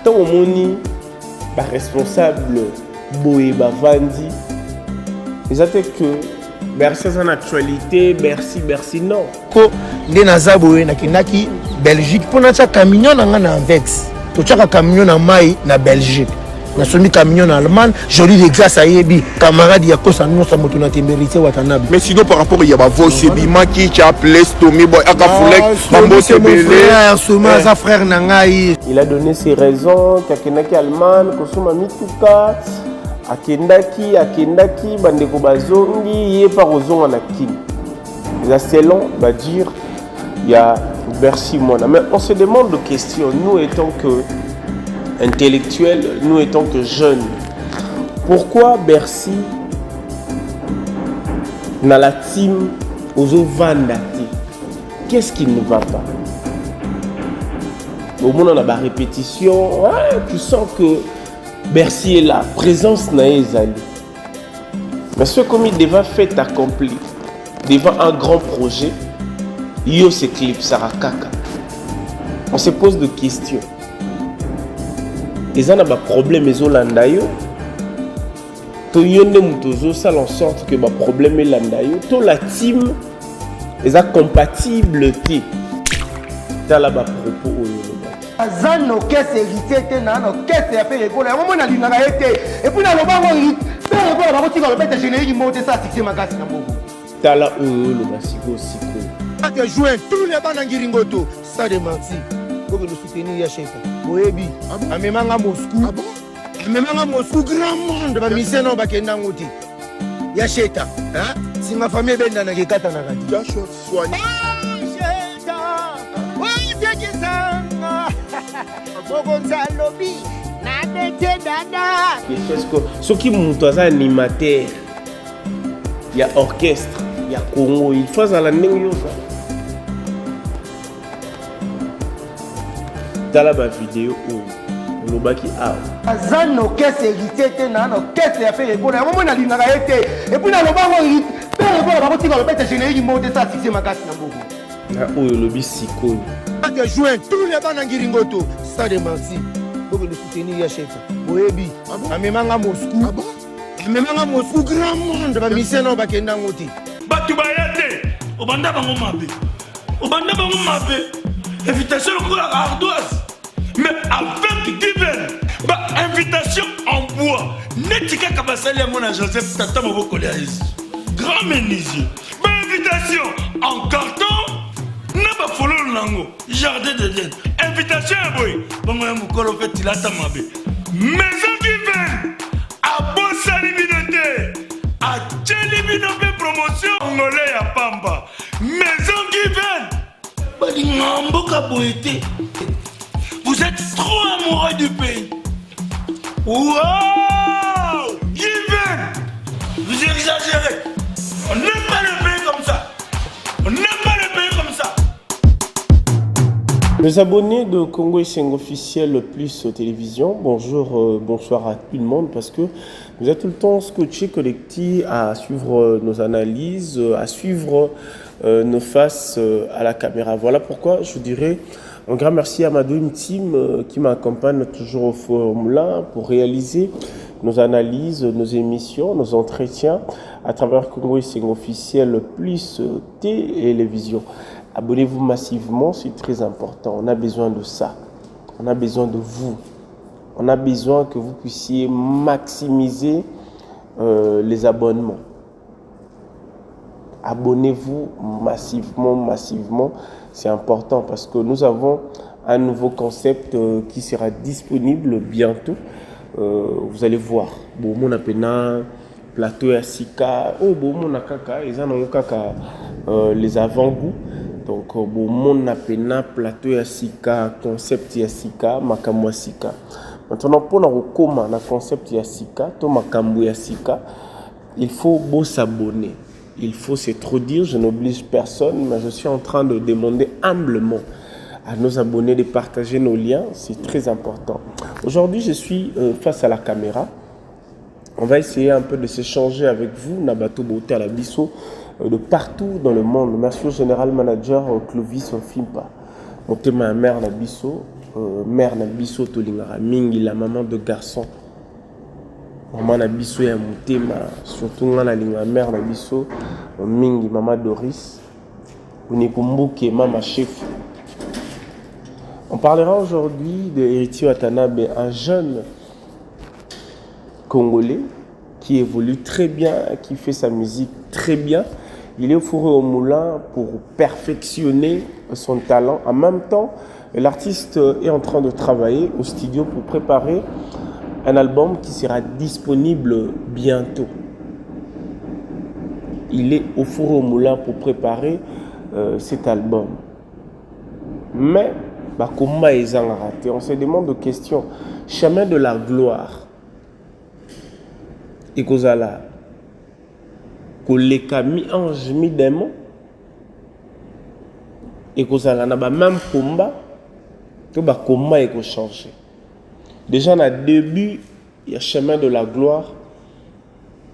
tant au moni ba responsable boye bavandi ils attendent que Bercy en actualité Bercy non ko nde naza boye nakendaki Belgique pour ça camion nanga na Anvex to chaka camion na mai na Belgique na somi camion na Allemagne joli d'exas ayebi camarade ya kosa non sa moto na temberité watanabi. Mais sinon par rapport il y a ba voice bima qui a place Tommy boy akafulek mambo se belé soma za frère nangai. Il a donné ses raisons kakendaki Allemagne kosoma mituka akendaki bandeko bazongi ye par ozonga na kini. Les selon va dire il y a Bercy mona mais on se demande de questions nous étant que intellectuels, nous étant que jeunes. Pourquoi Bercy dans la team aux Vandati? Qu'est-ce qui ne va pas? Au moment de la répétition, ouais, tu sens que Bercy est là, présence n'est pas. Mais ce comme il devait fait accompli devant un grand projet, yo se clip Sarakaka. On se pose des questions. Ils ont un problème ils ont landayo. To yonde mutozo ça en sorte que le problème est landayo. To la team ils ont compatible té. Dans la propos au Azano caisse hérité na no caisse ya fait école. Moi na linga été et puis na lobango rit. Père école ba kotika le bête générique monter ça succès magasi na mboko. Tala le basiko siko. A te jouer tous les banangiringoto ça de menti. Pour nous soutenir ya chef. Oyebi amemanga Moscou. Amemanga Moscou grand monde ba mission no bakenda ngoti. Ya cheta, hein? Si ma famille benda na kekata na kati. ya shot soigné. Ce qui monte à animateur, il y a orchestre, il y a Congo, il faut à la néo. Dans la vidéo où le baki a. Azano caisse hérité na no caisse ya fait école. Moi na linga été et puis na lobango rit. Père école ba kotika le bête générique monter ça succès magasi na mboko. Na oyo lobi siko. A te jouer tous les banangiringoto ça de menti. Pour nous soutenir ya chef. Oyebi amemanga Moscou. Amemanga Moscou grand monde ba mission no bakenda ngoti. Batu bayate obanda bango mabe. Obanda bango mabe. Invitation pour la ardoise. Mais avec divers bah invitation en bois. Netika kabasali à mon Joseph Tata Moboko Léaïs. Grand menuisier. Bah invitation en carton. N'a pas follow nango. Jardin de Dieu. Invitation à boy. Bon moi mukolo fait tilata mabe. Maison divers. À Bossali Binote. À Tcheli Binote promotion angolais à Pamba. Maison divers. Vous êtes trop amoureux du pays. Wow! Given! Vous exagérez. On n'aime pas le pays comme ça. On n'aime pas le pays comme ça. Les abonnés de Congo Sengo officiel plus télévision, bonjour, bonsoir à tout le monde parce que vous êtes tout le temps scotché, connecté à suivre nos analyses, à suivre nos faces à la caméra. Voilà pourquoi je vous dirais un grand merci à ma Dream Team qui m'accompagne toujours au forum là pour réaliser nos analyses, nos émissions, nos entretiens à travers Congo Sengo officiel plus télévision. Abonnez-vous massivement, c'est très important. On a besoin de ça. On a besoin de vous. On a besoin que vous puissiez maximiser les abonnements. Abonnez-vous massivement. C'est important parce que nous avons un nouveau concept qui sera disponible bientôt. Vous allez voir. Bon, mon appena plateau à Sika. Oh, bon, mon akaka. Ils en ont kaka les avant-goûts. Donc, bon, mon appena plateau à Sika, concept à Sika, makambo à Sika. Maintenant, pour nous recommander le concept à Sika, to makambo à Sika, il faut beau s'abonner. Il faut se trop dire, je n'oblige personne, mais je suis en train de demander humblement à nos abonnés de partager nos liens, c'est très important. Aujourd'hui, je suis face à la caméra. On va essayer un peu de s'échanger avec vous, Nabato Bote à la Bisso, de partout dans le monde. Merci au général manager Clovis Fimpa. Monté ma mère la Bisso, mère na biso tolingaka mingi, la maman de garçon. Maman na biso ya mutema, surtout nga na linga mère na biso mingi, maman Doris. Unikumbuke mama chef. On parlera aujourd'hui de Héritier Watanabe, un jeune Congolais qui évolue très bien, qui fait sa musique très bien. Il est au four et au moulin pour perfectionner son talent. En même temps, l'artiste est en train de travailler au studio pour préparer un album qui sera disponible bientôt. Il est au four et au moulin pour préparer cet album. Mais, comment ils ont raté? On se demande de questions. Chemin de la gloire. Et Kozala. Koleka mi-ange, mi-démon. Et Kozala n'a pas même combat. Que comment il faut changer. Déjà, dans le début, il y a chemin de la gloire.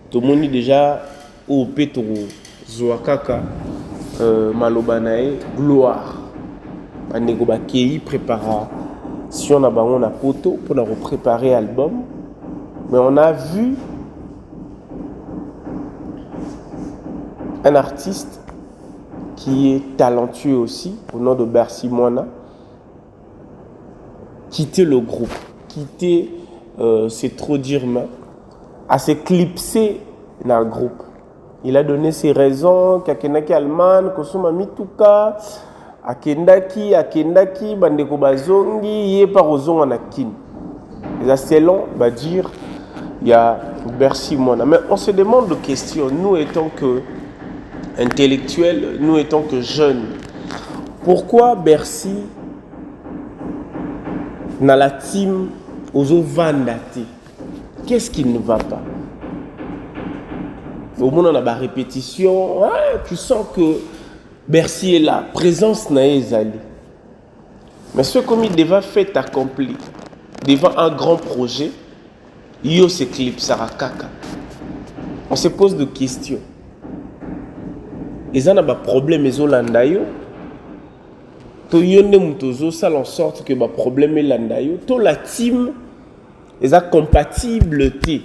Tout le monde est déjà au pétro. Zouakaka. Malobanae, gloire. On a préparation on a poto pour nous préparer l'album. Mais on a vu un artiste qui est talentueux aussi, au nom de Bercy Moana, quitter le groupe, quitter, c'est trop dire, mais à s'éclipser dans le groupe. Il a donné ses raisons, Kakenaki Alman, Kosuma Mituka, Akendaki, Bandeko Bazongi, Yé Parozon Anakin. Et c'est long, va dire, il y a Bercy Moana. Mais on se demande de questions, nous étant que intellectuels, nous étant que jeunes, pourquoi Bercy, dans la team, aux Vandate, qu'est-ce qui ne va pas? Au moins, on a la répétition, tu sens que Bercy est là, présence n'est pas. Mais ce comme il devait faire accompli devant un grand projet, yo s'éclipse à Kaka. On se pose des questions. Ils ont un problème, ils ont l'andayo. To yonne mutozo, ça en sorte que le problème est l'andayo. To la team, ils ont compatibilité.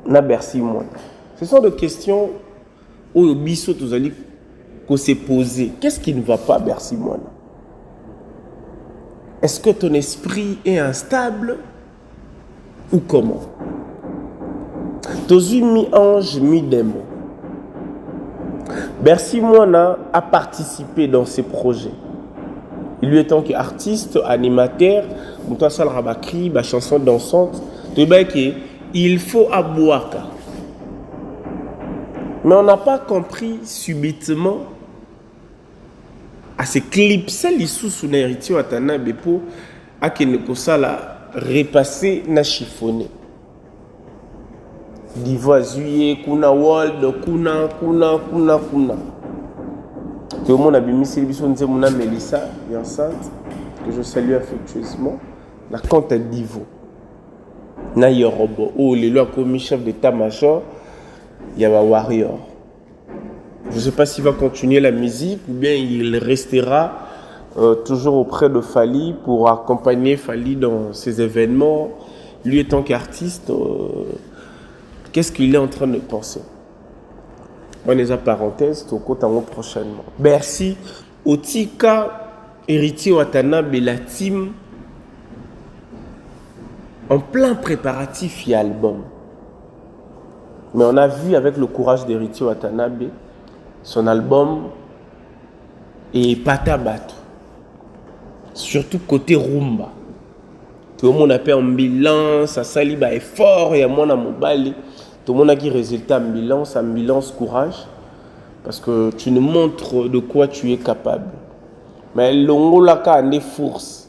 Na Bercy moi. Ce sont des questions où le biso tous allez qu'on s'est posé. Qu'est-ce qui ne va pas, Bercy Moana? Est-ce que ton esprit est instable ou comment? Tozu mi-ange, mi-démon. Bercy Moana a participé dans ces projets. Il lui étant qu'artiste, animateur, Moutoua Sal Rabakri, chanson dansante, il faut abouaka. Mais on n'a pas compris subitement à ces clips, celles sous son héritier Watanabe pour à Kenekosala repasser na chiffonné. Divoisuye, kuna world, kuna. Tout le monde a mis ses bisous, nous avons Mélissa, enceinte, que je salue affectueusement. La compte à Divo. Na Yorobo, oh, les lois commis chef d'état-major. Il y a un warrior. Je ne sais pas s'il va continuer la musique ou bien il restera toujours auprès de Fali pour accompagner Fali dans ses événements. Lui étant qu'artiste, qu'est-ce qu'il est en train de penser? On les a parenthèses, au côté prochainement. Bercy, Otika, Héritier Watanabe, la team, en plein préparatif, il y a l'album. Mais on a vu avec le courage d'Héritier Watanabe, son album est Patabato. Surtout côté rumba. Tout le monde a fait un bilan, ça saliba est fort, il y a mon amobali. Tout le monde a dit résultat ambulance, courage. Parce que tu nous montres de quoi tu es capable. Mais l'ongola ka ande force.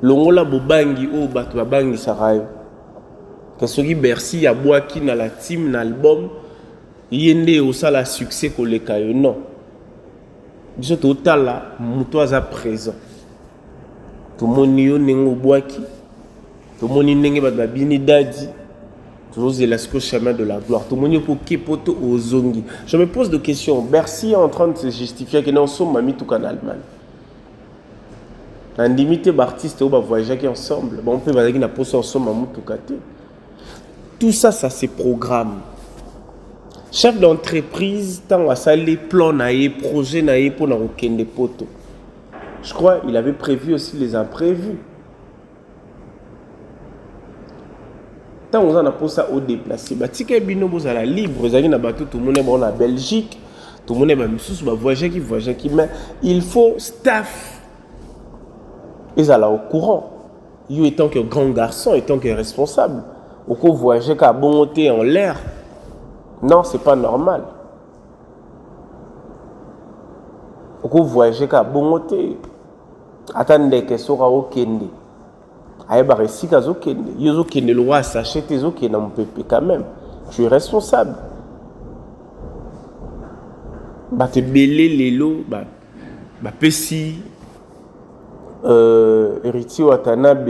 L'ongola bobangi o bato babangi sarayo. Parce que Bercy y a boaki dans la team, dans l'album, il y a un succès qu'on les caille. Non. Biso total là, Moutoua à présent. Tout le monde y a boaki. Tout le monde y a bini dadi. Toujours le chemin de la gloire. Tout le monde y a pour kepoto aux zongi. Je me pose des questions. Bercy est en train de se justifier que nous sommes mis tout en Allemagne. En limite, les artistes qui voyager ensemble. On peut voyager ensemble. Tout ça, ça se programme. Chef d'entreprise, tant à ça, les plans, les projets, pour nous des poteaux. Je crois qu'il avait prévu aussi les imprévus. Tant on a pour ça au déplacé. Si vous avez libre, vous avez tout le monde est en Belgique, tout le monde est voyager qui, mais il faut staff. Ils sont au courant. Ils étant que grand garçon, étant que responsable. Au cours voyager qu'à bonté en l'air. Non, c'est pas normal. Au cours voyager qu'à bonté. Attendez que sera au Kende. Aïe barresi qu'à au Kende. Ils ont Kende le roi s'acheter au Kende mon pépé quand même. Tu es responsable. Bah te belé les lots, bah pessi. Héritier Watanabe,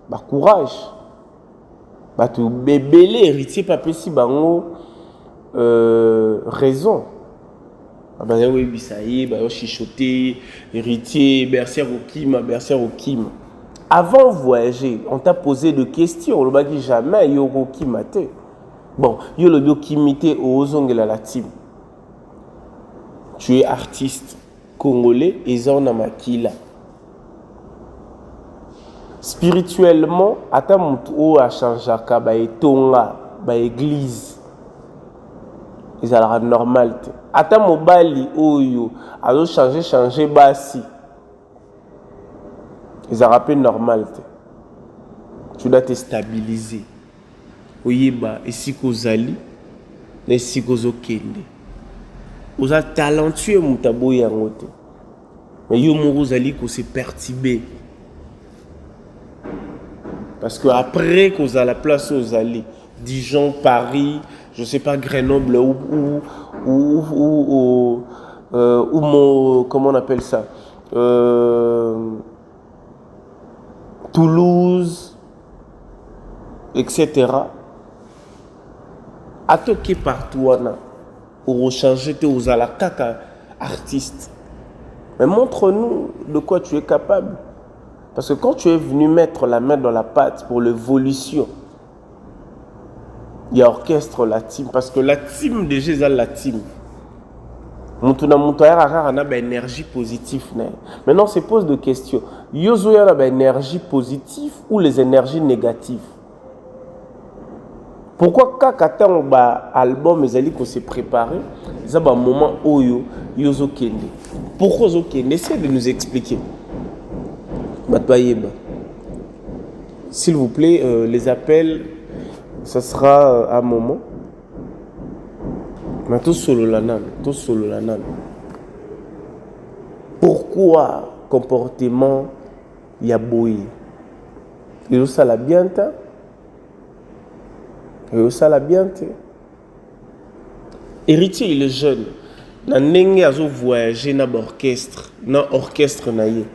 bah courage. Bah tu bébélé héritier pas pessi bango raison. Bah oui bisaïe, bah chichoté héritier bercière au kim. Avant de voyager, on t'a posé des questions, on l'a dit jamais yoro kimate. Bon, yo le bio kimité au zongela la team. Tu es artiste congolais et zona makila. Spirituellement, ata mutu o a changé ba etonga ba église. Ils a normal. Ata mobali oyo a changer basi. Ils a rappelé normal. Tu dois te stabiliser. Oyeba esi kozali na esi kozokende. Oza talentueux mutabo yango te. Mais yo mozali ko se perturber. Parce que après qu'on a la place aux allées, Dijon, Paris, je sais pas, Grenoble ou comment on appelle ça, Toulouse, etc. À toquer partout, ou changer aux à la caca artiste. Mais montre-nous de quoi tu es capable. Parce que quand tu es venu mettre la main dans la pâte pour l'évolution, il y a orchestre la team. Parce que la team, déjà, c'est la team. On a une énergie positive. Maintenant, on se pose des questions. Il y a une énergie positive ou les énergies négatives? Pourquoi quand on a un album, qu'on s'est préparé, il y a un moment où il y a un kende. Pourquoi il y a un kende? Essayez de nous expliquer. S'il vous plaît, les appels, ça sera à un moment. Mais tout solo lanan. Pourquoi comportement yaboui? Il ça la bien ta. Il ça la bien ta. Héritier il est jeune. Na ndenge azo voyager na orchestre, na ye.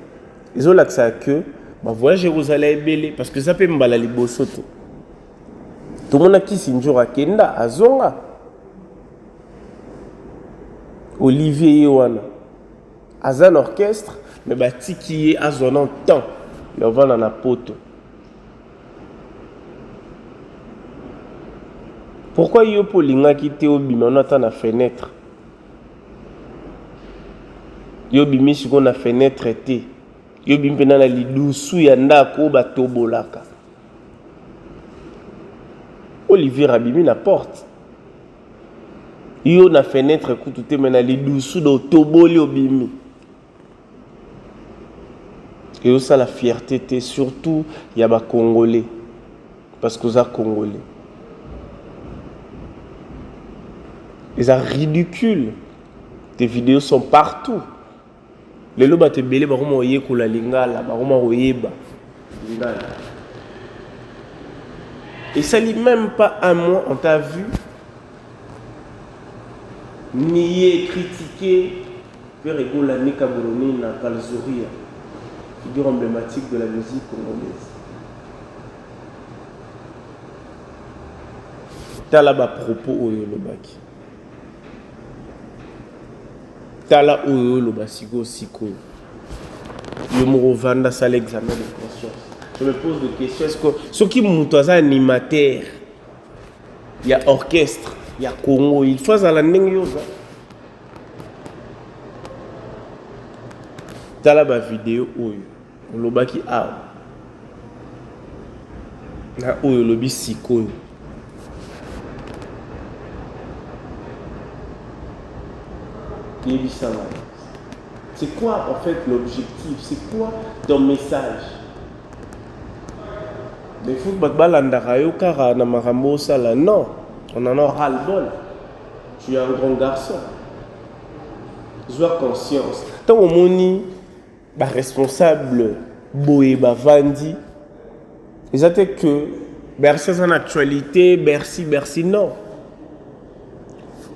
Ils ont l'accès à que bah voyager vous allez belé parce que ça peut m'bala liboso tout. Tout le monde a qui sinjora kenda azonga. Olivier Yohana. Azan orchestre mais bah tiki azonant temps. Le vent dans la poto. Pourquoi yo polinga quitté au bima on attend la fenêtre. Yo bimi sur qu'on a fenêtre été. Yo bimpena na lidusu ya ndako batobolaka. Olivier Rabimi na porte. Yo na fenêtre kututé mena lidusu do toboli obimi. Et ça la fierté surtout il y a ba congolais parce que ça congolais. Et ça ridicule. Tes vidéos sont partout. Les lobes te belé baroma oye ko la lingala baroma oyeba lingala. Et ça n'est même pas un mois on t'a vu nier critiquer faire école la Nika Boroni na Kalzoria figure emblématique de la musique congolaise. T'as là bas propos oyo lobaki. Tala oyo lo basiko siko je me revends à l'examen de conscience. Je me pose des questions. Est-ce que ce qui est animateur, il y a orchestre, il y a Congo, il faut à la Nengoza. Dans la vidéo, le baki a. Na oyo lobi sikoyo. C'est quoi en fait l'objectif? C'est quoi ton message? Il faut que non, on en aura le bol. Tu es un grand garçon. Sois conscience. Tant au moni, responsable Boé Bavandi, ils étaient que Bercy en actualité, Bercy non.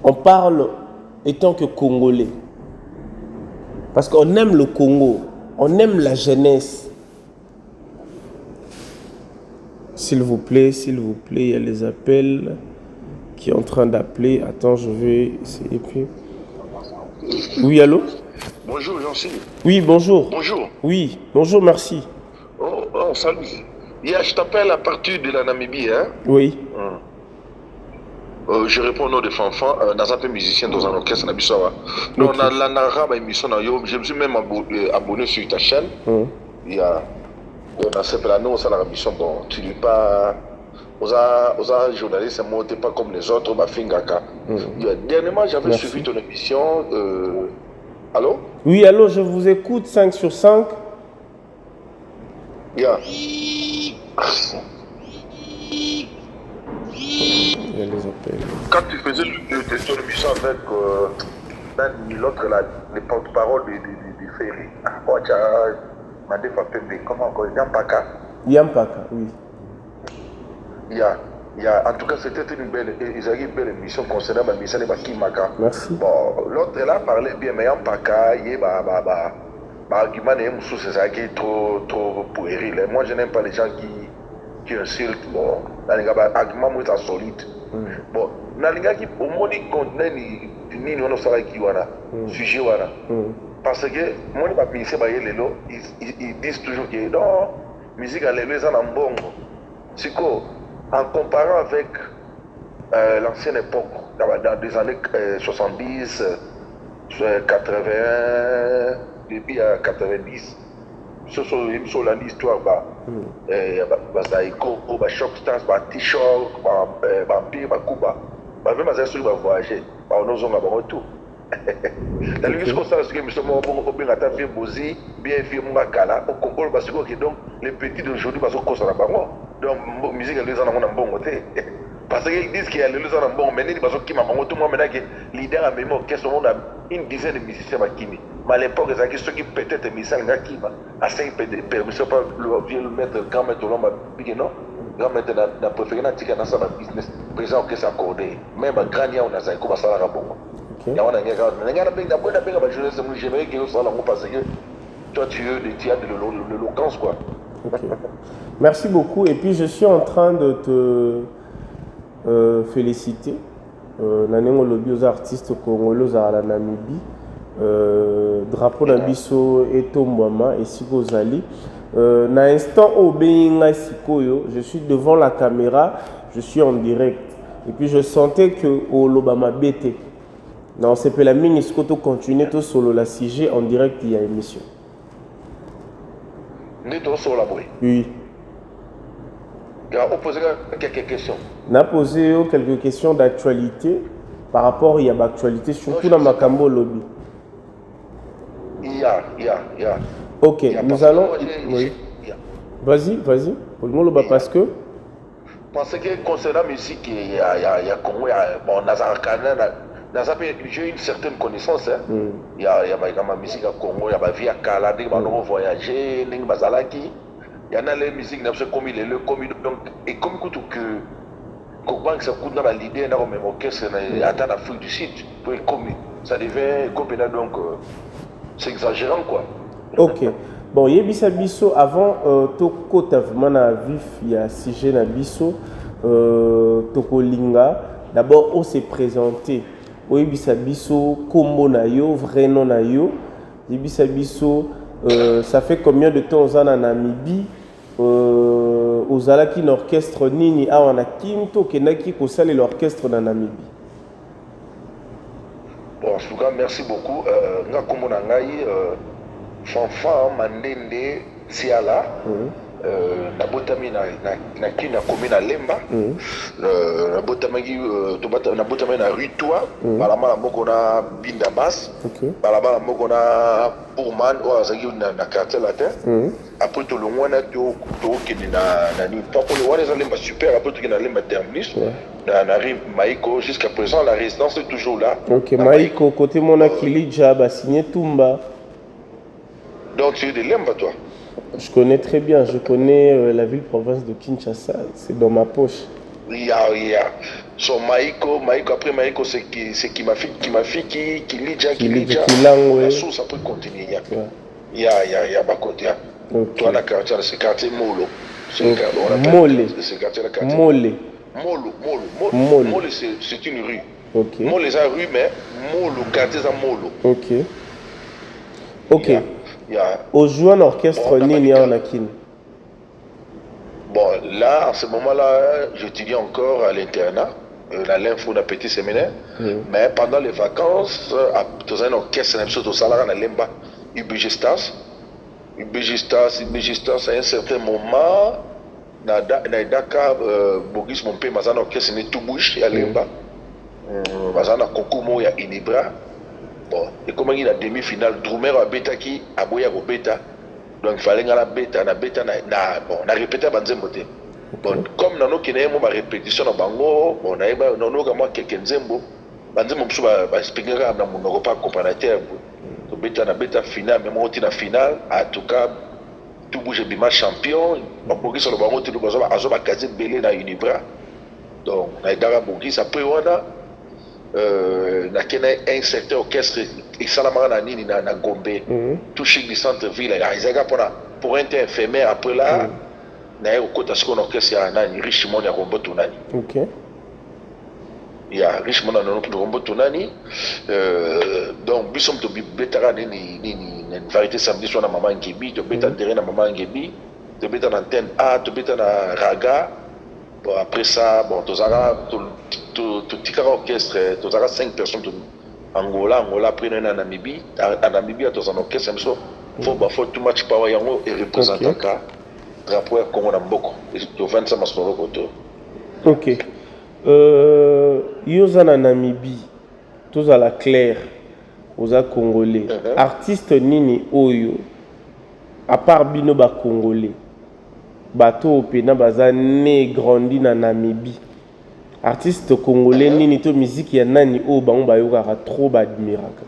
On parle étant que Congolais. Parce qu'on aime le Congo, on aime la jeunesse. S'il vous plaît, il y a les appels qui est en train d'appeler. Attends, je vais essayer. Puis... Oui, allô? Bonjour, Jean-Cyr. Oui, bonjour. Bonjour. Oui, bonjour, merci. Oh, salut. Je t'appelle à partir de la Namibie, hein? Oui. Je réponds au nom de Fanfan, dans un peu musicien dans un orchestre Nabisawa. On a la Naraba émission, je me suis même abonné sur ta chaîne. Il y a on s'appelle à nous, on a la mission, bon, tu n'es pas. Aux journalistes, moi, tu n'es pas comme les autres, ma fingaka. Dernièrement, j'avais suivi ton émission. Allô? Oui, allô, je vous écoute, 5 sur 5. Yeah. Il y a les appels. Quand tu faisais ton émission avec l'autre, les porte-parole du Ferry, comment encore? Yampaka, oui. En tout cas, c'était une belle émission concernant ma mission de Bakimaka. Merci. Bon, l'autre là parlait bien, mais Yampaka, il y a argument c'est trop puéril. Moi, je n'aime pas les gens qui insultent. Bon, argument moins solide. Bon, qui au moins ni on a sujet wana. Parce que moi ils disent toujours que non, musique à l'église en bongo. C'est quoi? En comparant avec l'ancienne époque, dans les années 70, 81, depuis 90, ce sont l'histoire, choc stars, t-shirt, vampire, Kuba. Même à ce voyager, on a tout. La limite comme ça, c'est que nous sommes bien fait au Congo, parce que donc les petits d'aujourd'hui, parce qu'on s'en a pas moi. Donc, la musique, elle est en bon côté. Parce qu'ils disent qu'il y a les gens en bon, mais ils disent qu'il y a tout le monde maintenant que l'idée à même orchestre, on a une dizaine de musiciens qui mais à l'époque, c'est ceux qui peut-être musiciens qui à 5 permission pas le mettre grand maître l'homme non grand maître n'a préféré n'attirer dans sa business présent orchestre accordé même à grand on a ça comme ça là bon. Il y a j'aimerais que ça là parce que toi tu as de l'éloquence quoi. Okay. Merci beaucoup. Et puis je suis en train de te féliciter. Nanengo lobi aux artistes congolais à la Namibie. Drapeau Nabiso et Tombama et Sigozali. Na instant au Benga Sikoyo, je suis devant la caméra, je suis en direct. Et puis je sentais que au Lobama BT. Non, c'est que la mine Iskoto continue tout solo la CG en direct il y a émission. Oui. On a posé quelques questions. On a posé quelques questions d'actualité par rapport à l'actualité, surtout dans Makambo Lobby. Ok, nous allons. Oui. Vas-y. Pour le moment, parce que. Parce que concernant la musique, il y a Congo, j'ai une certaine connaissance. Il y a ma musique à Congo, il y a ma vie à Kala, il y a voyager, il y en a les musiques comme il est donc et comme que ça coûte dans l'idée dans même orchestre dans l'Afrique du Sud comme ça devient comme donc c'est exagérant quoi. Ok. Bon, yebisa biso avant toko vraiment na vif ya sujet na biso toko linga d'abord on s'est présenté yebisa biso kombo na yo vrai nom na yo yebisa biso Ça fait combien de temps aux en Namibie aux alaki l'orchestre nini awa na kinto kenaki kosala l'orchestre na Namibie? Bon, en tout cas, merci beaucoup. Nga komona ngai Fanfan Mandende Siala. Nabotami na kina komi na Lemba. Nabotami na Rutwa. Balama moko na Binda Bass. Balama moko na Pourman ou azaki na quartier latin. Après tout le monde to kini na ni papa le wana Lemba super après tout na Lemba terminus. On arrive Maïko jusqu'à présent la résidence est toujours là. OK, Maïko côté Mona Kilija ba signé Tumba. Donc tu es de Lemba toi? Je connais très bien, je connais la ville-province de Kinshasa, c'est dans ma poche. Yeah. So Maïko après Maïko c'est qui m'a fait qui Lidja. La source après continuer. Ya ba côté. Toi la quartier c'est quartier Molo. Molo c'est une rue. OK. Molo c'est une rue mais Molo quartier c'est Molo. OK. Au jouant l'orchestre Nini en Akin. Bon, là, en ce moment-là, j'étudie encore à l'internat, dans l'info d'un petit séminaire. Mais pendant les vacances, dans un orchestre, au salaire à Lemba, UBGistas, à un certain moment, dans Dakar, Boris, mon père, dans un orchestre, tout bouge à Lemba. Dans un concours, il y a Inibra. Bon, et comme il y a la demi-finale, Drumer a bêta qui a boya au bêta. Donc il fallait la bêta, bon, on a répété à Banzembote. Bon, comme nous avons une répétition à Bango, on a eu quelques Nzembo. Banzembo va expliquer à mon repas comparateur. Donc bêta finale, même on est finale, en tout cas, tout bouge bima champion. Donc sur le Bango, tout le monde a casé belé dans Unibra. Donc on a eu Boris après on a un secteur orchestre extrêmement na Gombe tout chic du centre-ville pour un temps éphémère après là na au côté ce qu'on orchestre ya nani Richmond ya Rombo Tunani. OK. Il y a Richmond na Rombo Tunani donc bisom to betara ni variété samedi soir na maman Ngebi to beta derrière na maman Ngebi to beta na antenne A to beta na Raga. Bon, après ça, bon, tout orchestre, tout 5 personnes Angola après nous en Namibie, en Namibie, tout un orchestre, il faut tout match power et représenter le drapeau comme on a beaucoup. Et tout 25 masoro koto. OK. Yoza na Namibie, tous à la claire, aux Congolais. Artiste nini oyo, à part bino ba Congolais. Bato pena baza né grandi na Namibie. Artiste congolais nini to musique ya nani o bango bayokaka trop badmiraka.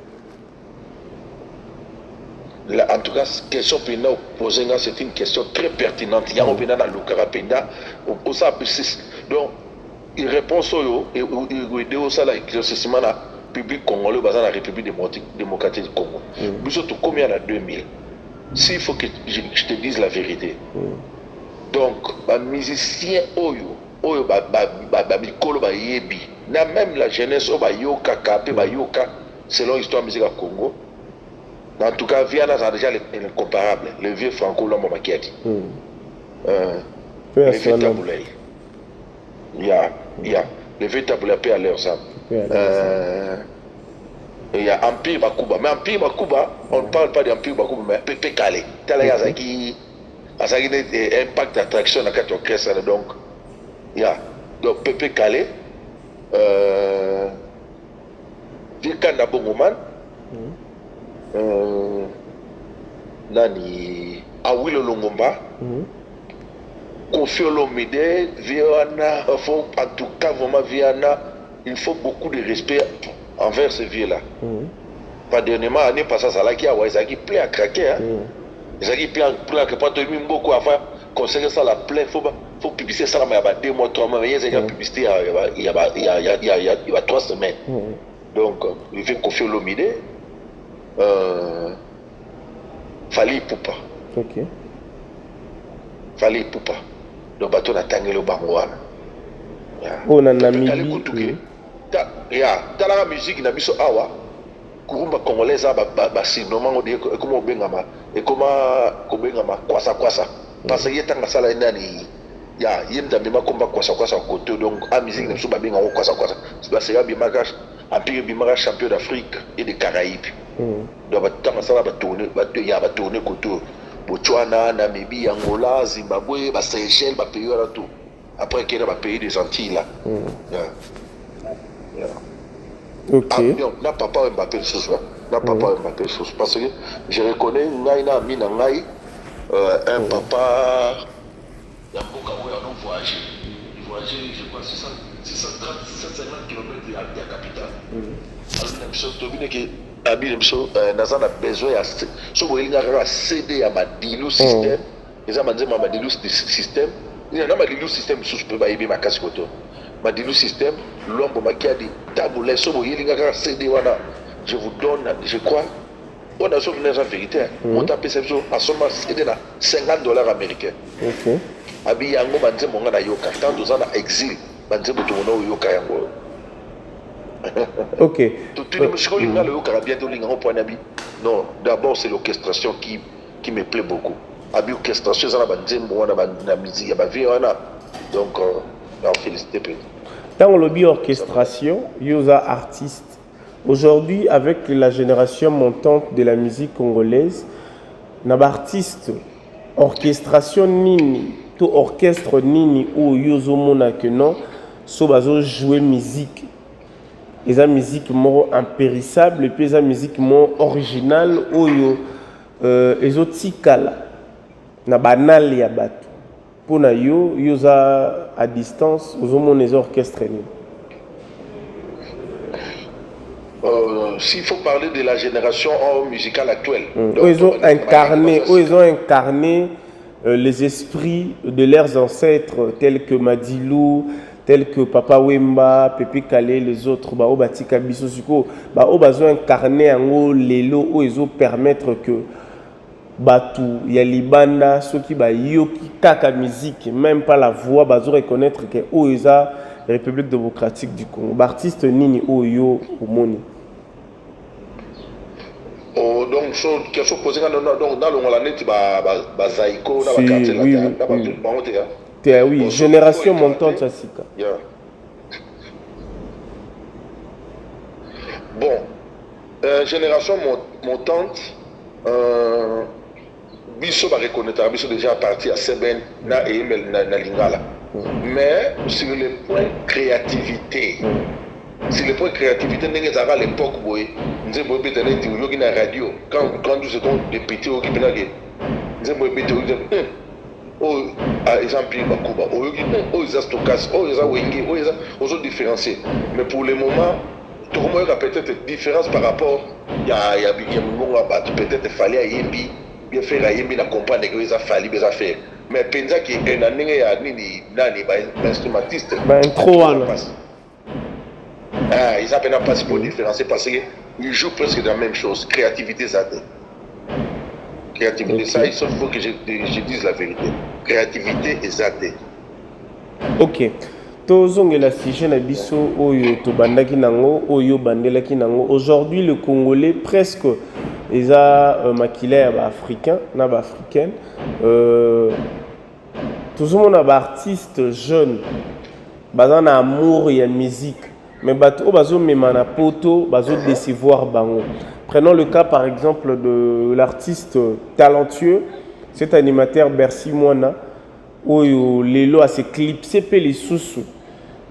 En tout cas, question pena posée c'est une question très pertinente. Il y a un pena dans le carapenda au ça donc il répond soyo et aider au ça là éclaircissement na public congolais dans la République démocratique du Congo. Biso to combien en 2000. S'il faut que je te dise la vérité. Donc, les musiciens oyo mikolo ba yebi na même la jeunesse o ba yoka kapé ba yoka selon l'histoire musique à Congo. En tout cas, Viana a déjà l'incomparable, le vieux Franco Lomba Makiadi. Le vieux Taboulay. Il y a le vieux Taboulay paix à l'heure ça. Il y a Empire Bakuba, mais Empire Bakuba, on ne parle pas d'Empire Bakuba, mais Pepe Kale. Tala Yazaki ça a un impact d'attraction dans le orchestre donc il y a donc Pepe Kale Vilkanda Bongoman nani Awilo Longomba Kofi Olomide Viana faut en tout cas vraiment Viana il faut beaucoup de respect envers ce vieux là pas dernièrement année passée ça là qui a Wazaki plein à craquer hein. Ils plein à pas de beaucoup avant conseiller ça la plaît faut publier ça mais il y a 2 mois 3 mois mais il y a publicité il y a 3 semaines donc il fait Kofi Olomide Fali Poupa. OK. Fali Poupa. Le bateau n'a tangé le bangoana. Oh na Namibie. T'as la musique na biso awa. kurumba congolaise ba sinomang odi ekoma obengama kobengama kwasa parce que yetanga sala nani ya yemda mema komba kwasa côté donc a musique ne soba benga kwasa c'est ça bimaka empire bimaka champion d'Afrique et des Caraïbes donc batanga sala ba tourner côté Botswana, Namibie, Angola, Zimbabwe, Seychelles, pays là tout après qu'il y a des pays des Antilles là ok na papa Mbappé chose na papa Mbappé chose parce que je reconnais ngaina mina ngai un papa il y a beaucoup de voyager je crois 650 km de la capitale alors nous sommes devenus que abile mso naza na besoin ya so bolinga ka CD ya madilu system eza manzema madilu system ina na madilu system sous peut ba ibi makasi koto madilu system lombo makiadi tabule so bolinga ka CD wana je vous donne je crois on a sauvé la vérité on t'a perception à seulement CD na $50 américains ok abi yango manzema ngana yoka tant aux na exil manzema to no yoka yango ok non d'abord c'est l'orchestration qui me plaît beaucoup abi orchestration ça la musique ya ba vie wana donc on félicite peu dans le bi orchestration yosa artiste aujourd'hui avec la génération montante de la musique congolaise na ba artiste orchestration nini to orchestre nini ou yozo mona que non so bazo jouer musique et la musique more impérissable et puis la musique more originale oyo ezotikala na banal ya bato pona yo yoza à distance ozomona les orchestres ni s'il faut parler de la génération musicale actuelle ils ont incarné les esprits de leurs ancêtres tels que Madilou, tels que Papa Wemba, Pepe Kale, les autres, bah, Batika Bisosiko, bah, ils ont incarné en lelo, ils ont permettre que Batou, Yalibanda, ceux qui bah yoki kaka musique, même pas la voix, bah, ils reconnaître que Oeza, République démocratique du Congo, bah, artiste nini Oyo Omoni. Oh, donc, question posée dans le net, bah, Zaiko, dans la quartier, oui, génération montante, ça c'est ça. Yeah. Bon, génération montante, biso va reconnaître, biso déjà parti à Seben, na Emel, na Lingala. Mais sur le point créativité, sur le point créativité, nous avons à l'époque, nous avons dit na radio, quand nous sommes députés au Kibénag, nous avons dit oh, exemple, Bakuba, oh, ils ont stockage, oh, ils ont wingé, oh, ils ont différencié. Mais pour le moment, tout le monde a peut-être une différence par rapport à peut-être fallait à Yembi, bien faire à Yembi, la compagnie que ils ont fallu, ils ont fait. Mais Penza qui est un année à Nini, instrumentiste, ils ont peine à passer pour différencier parce qu'ils jouent presque la même chose. Créativité, ça. Créativité, ça, il faut que je dise la vérité. Créativité exacte. Ok. Tozongela sujet na biso oyo to bandaki nango oyo bandelaki nango. Aujourd'hui le Congolais presque eza makila ba africain na ba africaine tozomona ba artiste jeune bazana amour ya musique mais bato bazo mema na poto bazo décevoir bango. Prenons le cas par exemple de l'artiste talentueux, cet animateur Bercy Mwana, où Lelo a ses clips, c'est les sous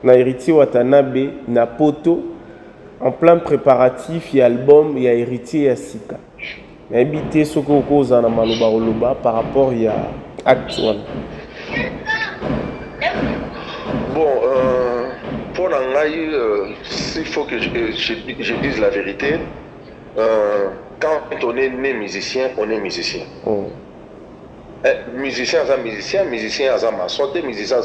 na héritier Watanabe, na poto, en plein préparatif, il y a album, il y a héritier, il y a Sika. Il y a habité ce qu'on cause en Amaloba par rapport il y a actuel. Bon, pour l'anglais, s'il faut que je dise la vérité. Quand on est né musicien, on est musicien. Musicien, musicien, maçon, musicien,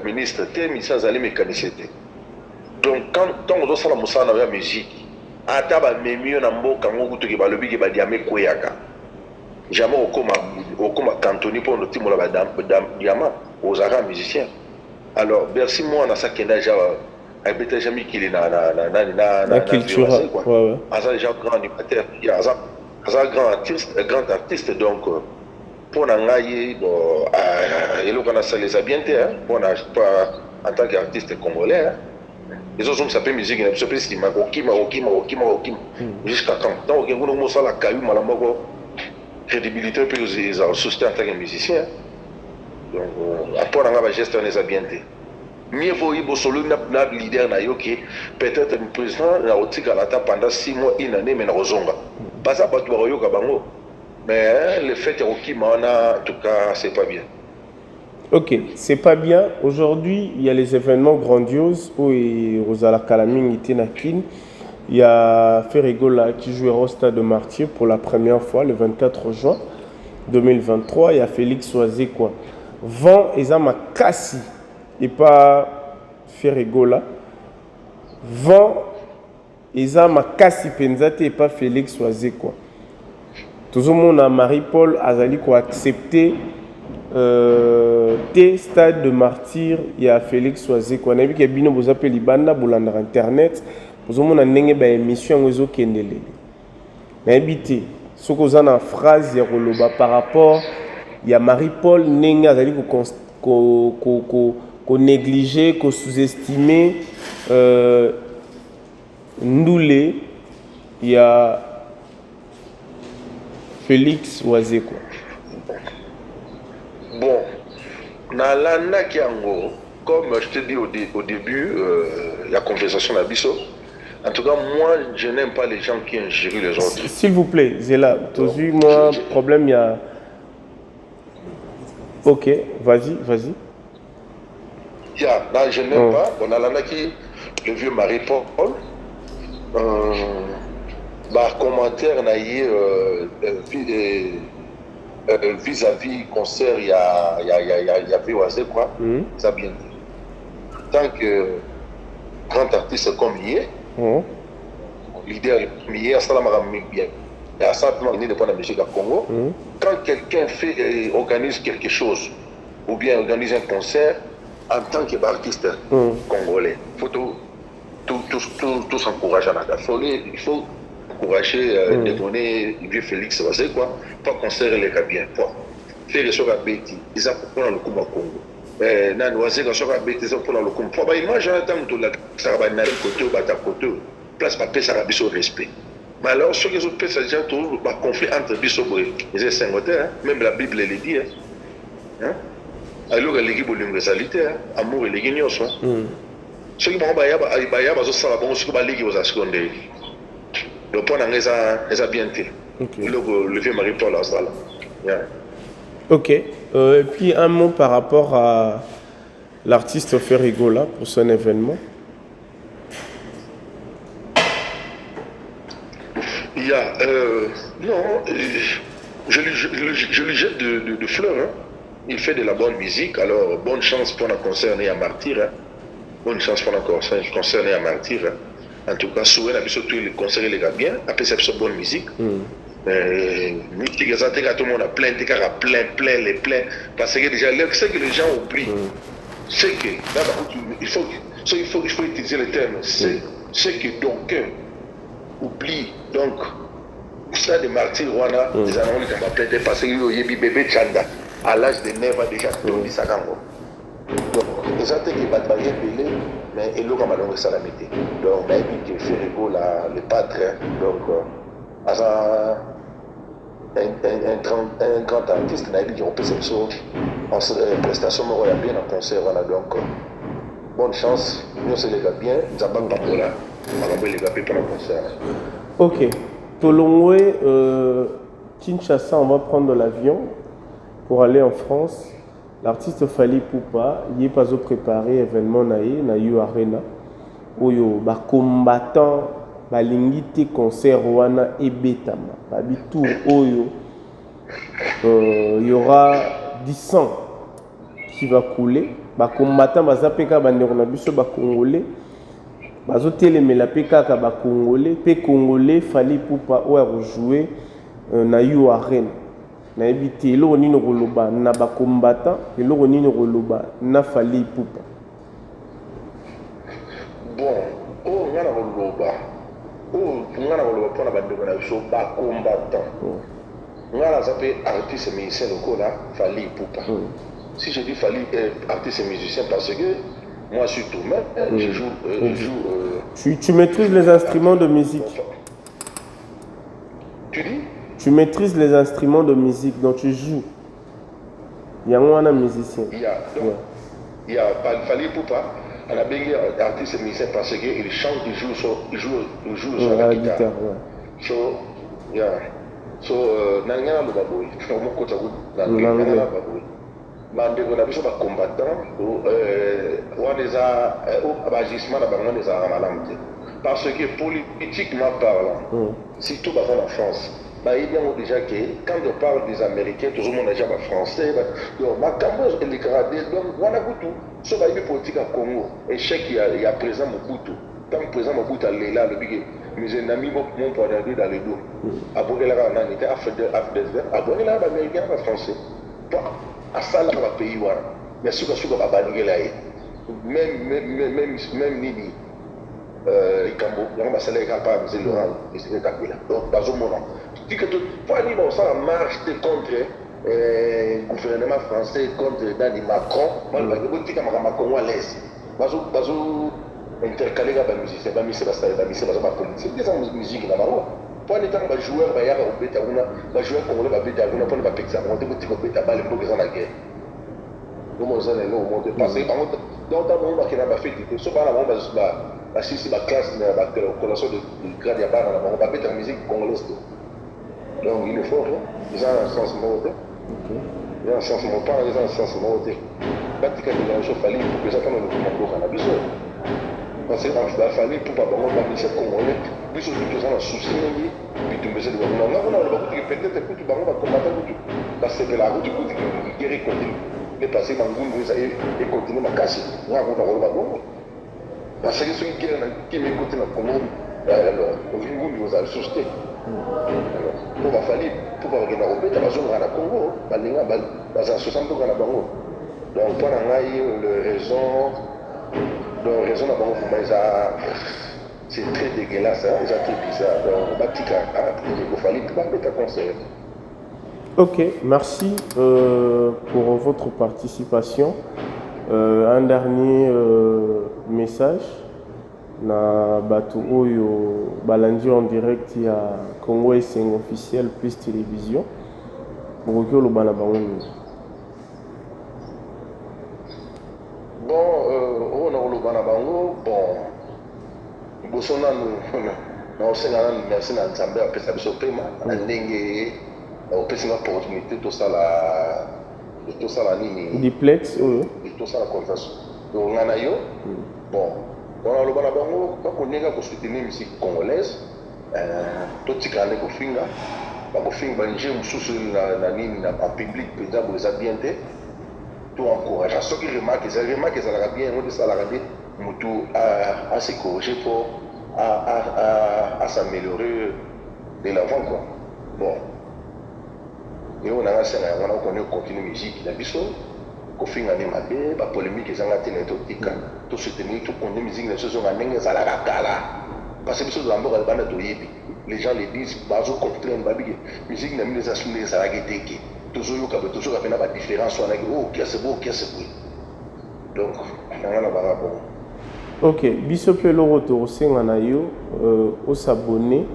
ministre, musicien, mécanicien. Donc, quand on doit faire la musique, à table, mieux n'a pas quand on dit que le big est diamé koyaka. Jamais au coma cantoni pour le timon la diamant aux arabes musiciens. Alors, merci moi, on a ça qui est déjà abeta jamais qu'il est na culture, ouais. Asa déjà grand animateur, il y a Asa grand artiste donc pour n'engager bon il a ça les a bien pour n'a pas en tant qu'artiste congolais. Les autres ça peut musique ne peut pas si Maroki jusqu'à quand donc on nous ça la caillou malamoko crédibilité puis ils ont soutenu en tant que musicien. Donc après on a gestion les a bien mieux vaut y solo na leader na yoki peut-être le président na otika la ta pendant 6 mois une année mais na rozonga pas ça pas toi yoka bango mais le fait que en tout cas c'est pas bien. Ok, c'est pas bien. Aujourd'hui, il y a les événements grandioses où Rosala Kalaming était na Kin. Il y a Ferregola qui jouera au Stade de Martyr pour la première fois le 24 juin 2023. Il y a Félix Oazekwa. Vent Ezama Kassi et pas Ferregola. Vent Ezama Kassi Penzate et pas Félix Oazekwa. Tout le monde a Marie-Paul Azali qui a accepté T Stade de Martyr. Il y a Félix Oazekwa. On a vu qu'il y a Bino Bozapé Libanda Boulanda Internet. Nous avons une émission où nous avons une phrase par rapport à Marie-Paul Nenga qu'on négligé, qu'on sous-estimé. Ndoulé, il y a Félix Oazekwa. Bon, dans l'année qui comme je te dis au début, la conversation d'Abisso. En tout cas, moi, je n'aime pas les gens qui injurient les autres. S'il vous plaît, Zéla, toujours moi, problème, il y a... Ok, vas-y. Là, je n'aime pas. On a là qui, le vieux Marie-Paul, commentaire, vis-à-vis concert, il y a VOAZ, quoi. Ça bien dit. Tant que grand artiste comme il est, leader premier, il y a simplement une de la musique à Congo. Quand quelqu'un organise quelque chose ou bien organise un concert en tant qu'artiste congolais, il faut tous encourager à la folie. Il faut encourager de donner vieux Félix Oazekwa quoi, pas concert les bien. Faire les choses à Béti, ils ont pour le coup à Congo. Mais Oazekwa sur la Béti, ils ont pour le coup. Pour imaginer un temps où ça va aller côté ou bata côté. Place papier ça rabis au respect. Mais alors ceux qui ont fait ça déjà tout le conflit entre bisobres et Saint-Gothard, même la Bible le dit hein. Alors l'équipe l'universalité, amour et l'union soit. Ceux qui vont baya bazo sala bon ceux qui baligi aux asconde. Le point en est bien été. Le vieux Marie-Paul Azala. Ok. Et puis un mot par rapport à l'artiste Ferregola pour son événement. Il y a, non, je lui jette de fleurs. Hein. Il fait de la bonne musique, alors bonne chance pour la concerner à Martyr. Hein. Bonne chance pour la concerner à Martyr. Hein. En tout cas, souvent, surtout les concerts les gars bien, après c'est bonne musique. Tout le monde a plein, plein, parce que déjà, ce que les gens oublient, c'est que, il faut utiliser le terme, c'est que donc, oublie donc ça de Martyr Rwanda des années qui m'a plaidé parce que yo yebi bébé Chanda à l'âge de 9 ans déjà tombé ça gango donc les gens qui battent pas belé mais et l'eau comme on ça la mettait donc mais puis que Ferrego là le pâtre donc un grand artiste n'a dit qu'on peut cette chose en prestation mais bien en concert voilà donc bonne chance nous c'est les gars bien Zabang Papola. Ok. Tolongwe, Kinshasa, on va prendre l'avion pour aller en France. L'artiste Fally Ipupa, il n'est pas préparé événement na Yu Arena. Oyo, ba combattant, ba lingité concert wana et betama. Ba bitou oyo, il y aura 10 sang qui va couler. Ba combattant, ba zapeka ba neronabiso ba congolais. bazotelemela pe kaka bakongolais pe congolais Fally Ipupa oyo akojouer na Yu Arena nayebi te eloko nini koloba na bakombata eloko nini koloba na Fally Ipupa. Bon biso ba combattant. Ngala zappé artiste musicien lokola Fally Ipupa. Si je dis Fally artiste musicien parce que moi je suis tout même, je joue. Tu maîtrises les instruments de musique. Tu dis? Tu maîtrises les instruments de musique dont tu joues. Il y a un musicien. Il y a Fally Ipupa, on a bien artiste musicien parce qu'il chante, il joue sur la guitare. Nangana Lubaboy, mon côté Nangana Baboy. Mandeko na biso ba combattant, on les a agissement na bango les a malamu. Parce que politiquement parlant, surtout en France, il y a déjà que quand on parle des Américains, tout le monde est déjà français, donc Makambo et les Canadiens, donc on a beaucoup. Sauf que la politique au Congo, échec il y a présent Mobutu. Quand le président Mobutu est là, le big, mes amis mon point de vue dans le dos. Après la on était après après là Américain, français. À ça là va pays voilà. Mais ce que je vais bannir là, même Nini. Ikambo, il va s'aller capable de le rendre, et c'est là. Donc, pas au moment. Tu dis que tout, pour aller dans ça, marche contre le gouvernement français, contre Dani Macron, moi, je vais dire que Macron est à l'aise. Bazo intercaler les musiciens, les musiciens, les politiciens, des musiques dans la rue. Pour aller dans les joueurs, il y a un bêta, les joueurs congolais, il y a un bêta, pour ne pas pexer, on dit que tu bêta, balle, pour qu'ils en la guerre. Nous, on est là, on est passé, dans le monde, on a fait des choses, on a assisté à la classe, à la collation de grade à barre, on va mettre la musique congolaise. Donc il est fort, ils ont un sens mode. Ils ont un sens mode, pas ils ont un sens mode. Batika de la chose fallait pour que ça fasse le monde cannabis. Parce que dans la famille, pour pas avoir la musique congolaise, puis surtout que ça a souci, puis tu me dis, non, peut-être que tu vas combattre, parce que la route, tu peux guérir continue. Et passer dans le monde, et continuer à casser. On va voir. Parce que ceux qui m'écoutent dans le Congo, au niveau nous a suscité. Pour ma famille, pour pas regarder au Béta, parce qu'on a le Congo, dans un 60 ans, on a le Congo. Donc, pour la raison c'est très dégueulasse, c'est très bizarre. Donc, il fallait pas mettre un conseil. Ok, merci pour votre participation. Un dernier message na Batu Oyo Balandi en direct il y a Congo SN officiel plus télévision pour que le banabango. Bon, on a le banabango bon bosona nous merci na Nzambe après ça biso pema ndenge opesi l'opportunité tout ça la nini diplex tout ça la conversation donc on a yo bon on a le banabango pas connaître pour soutenir la musique congolaise tout tika ndeko finga ba ko finga banje mususu na nini na public peut-être vous les bien tout encourage à ceux qui remarquent ça la bien on dit ça la bien mutu à se corriger pour à s'améliorer de l'avant quoi bon et on a continué musique la biso ko finga ne mabe ba polémique ezanga tene to tika to soutenir tout continuer musique les choses on a ndenge za la kala parce que biso za mboka bana to yebi les gens les disent bazo comprendre ba bigi musique na mine za sunne za la geteke toujours yo ka toujours ka na différence on a oh qui c'est beau donc on a ba bon. Ok, biso pe le retour senga na yo au s'abonner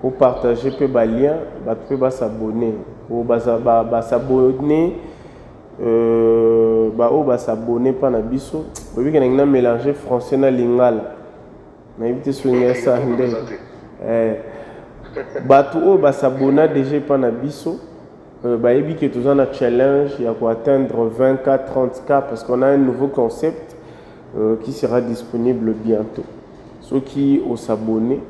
au partager pe ba lien ba pe ba s'abonner au ba s'abonner ba s'abonner pa na biso obi ke na mélanger français na lingala na éviter soigner ça ndé bato o ba s'abonner déjà pa na biso ba yebi que tous on a challenge il y a pour atteindre 20K 30K parce qu'on a un nouveau concept qui sera disponible bientôt. Ceux qui ont s'abonner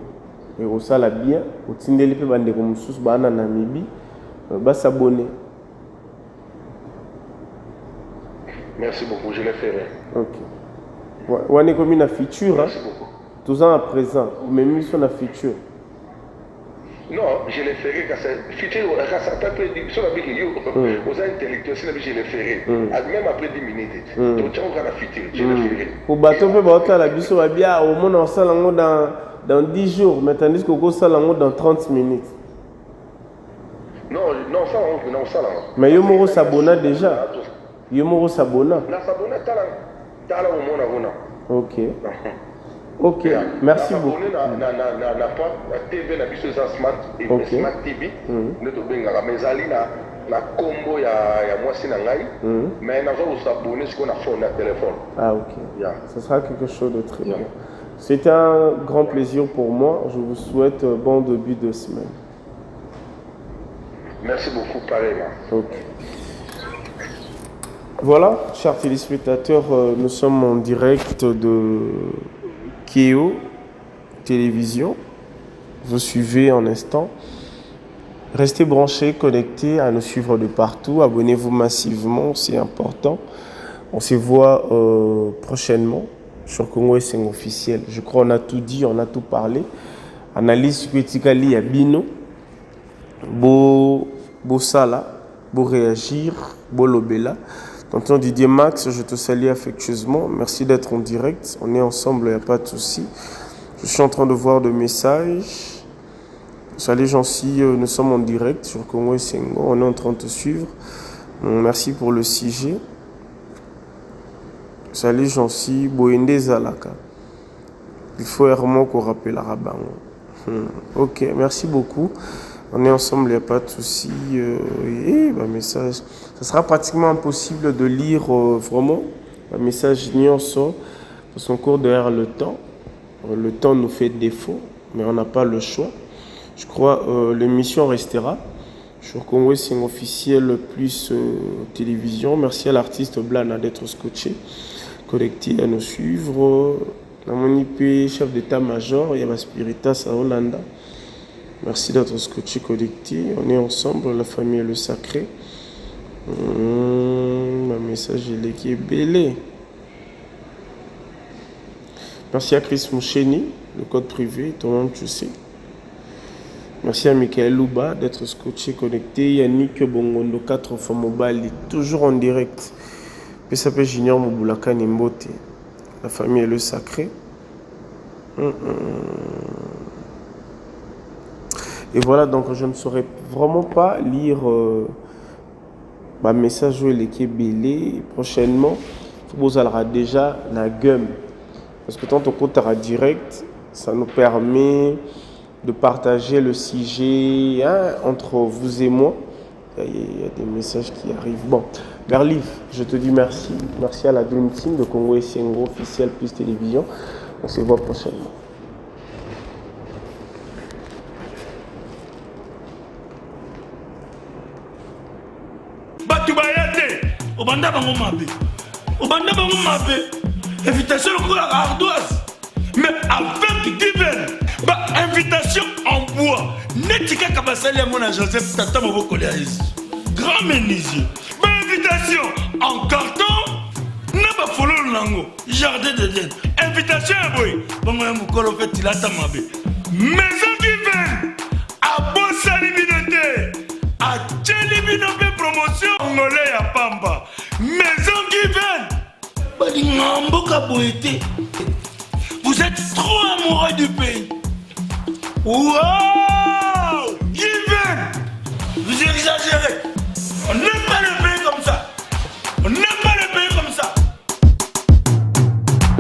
et au sala bien, au tindeli pe bande comme sous bana Namibie, ba s'abonner. Merci beaucoup, je le ferai. Ok. On est comme une feature. Merci beaucoup. Tous ans à présent, même sur la feature. Non, je le ferai quand c'est feature, quand ça peut dire, sur la vie aux intellectuels, je le ferai. Même après 10 minutes. Donc, tu as la feature, je le ferai. Pour bateau, peut bateau la biso bien au monde en salle dans dans 10 jours, mais tandis que ça dans 30 minutes. Non, ça, non, ça là. Mais Yomoro s'abonna déjà. Yomoro s'abonna. La s'abonna, t'as là au monde. Ok. Ok, merci beaucoup. Na TV na biso za smart TV. Ne to benga mais ali na combo ya mwasi na ngai. Mais na zo s'abonner sur na phone na téléphone. Ah ok. Ça sera quelque chose de très bien. C'était un grand plaisir pour moi. Je vous souhaite un bon début de semaine. Merci beaucoup, pareillement. Ok. Voilà, chers téléspectateurs, nous sommes en direct de Keo Télévision. Vous suivez en instant. Restez branchés, connectés à nous suivre de partout. Abonnez-vous massivement, c'est important. On se voit prochainement sur Congo SM officiel. Je crois qu'on a tout dit, on a tout parlé. Analyse critically à Bino. Beau sala, beau réagir, beau lobela. Tonton Didier Max, je te salue affectueusement. Merci d'être en direct. On est ensemble, il n'y a pas de souci. Je suis en train de voir des messages. Salut Jean-Si, nous sommes en direct sur Congo et Sengo. On est en train de te suivre. Merci pour le sujet. Salut Jean-Si, Boende Zalaka. Il faut vraiment qu'on rappelle la rabat. Ok, merci beaucoup. On est ensemble, il n'y a pas de souci. Message. Ça sera pratiquement impossible de lire vraiment un message ni en son parce qu'on court derrière le temps. Le temps nous fait défaut, mais on n'a pas le choix. Je crois l'émission restera sur Congo SM officiel plus télévision. Merci à l'artiste Blana d'être scotché, connecté à nous suivre. La Monipé, chef d'état-major, il y a ma Spiritas à Hollanda. Merci d'être scotché, connecté. On est ensemble, la famille est le sacré. Un message qui est belé. Merci à Chris Moucheni, le code privé, ton nom tu sais. Merci à Michael Louba d'être scotché, connecté. Yannick Bongondo 4 fois mobile, toujours en direct. PSP Junior Moboulaka Nimbote. La famille est le sacré. Et voilà, donc je ne saurais vraiment pas lire ma message qui est belé. Prochainement, vous allez déjà la gomme. Parce que tant qu'on compte direct, ça nous permet de partager le sujet entre vous et moi. Il y a des messages qui arrivent. Bon, Garlif, je te dis merci. Merci à la Dream Team de Congo SM officiel plus télévision. On se voit prochainement. Obanda bango mabe invitation à ardoise mais avec divers invitation en bois netika kabasali mon Joseph Tata Moboko grand menuisier invitation en carton na ba follow nango jardin de Dieu invitation boy bongo mukolo fait tilata mabe maison divers à Bossali Binote à Tchelibinobe promotion angolais à Pamba maison divers vous êtes trop amoureux du pays. Wow!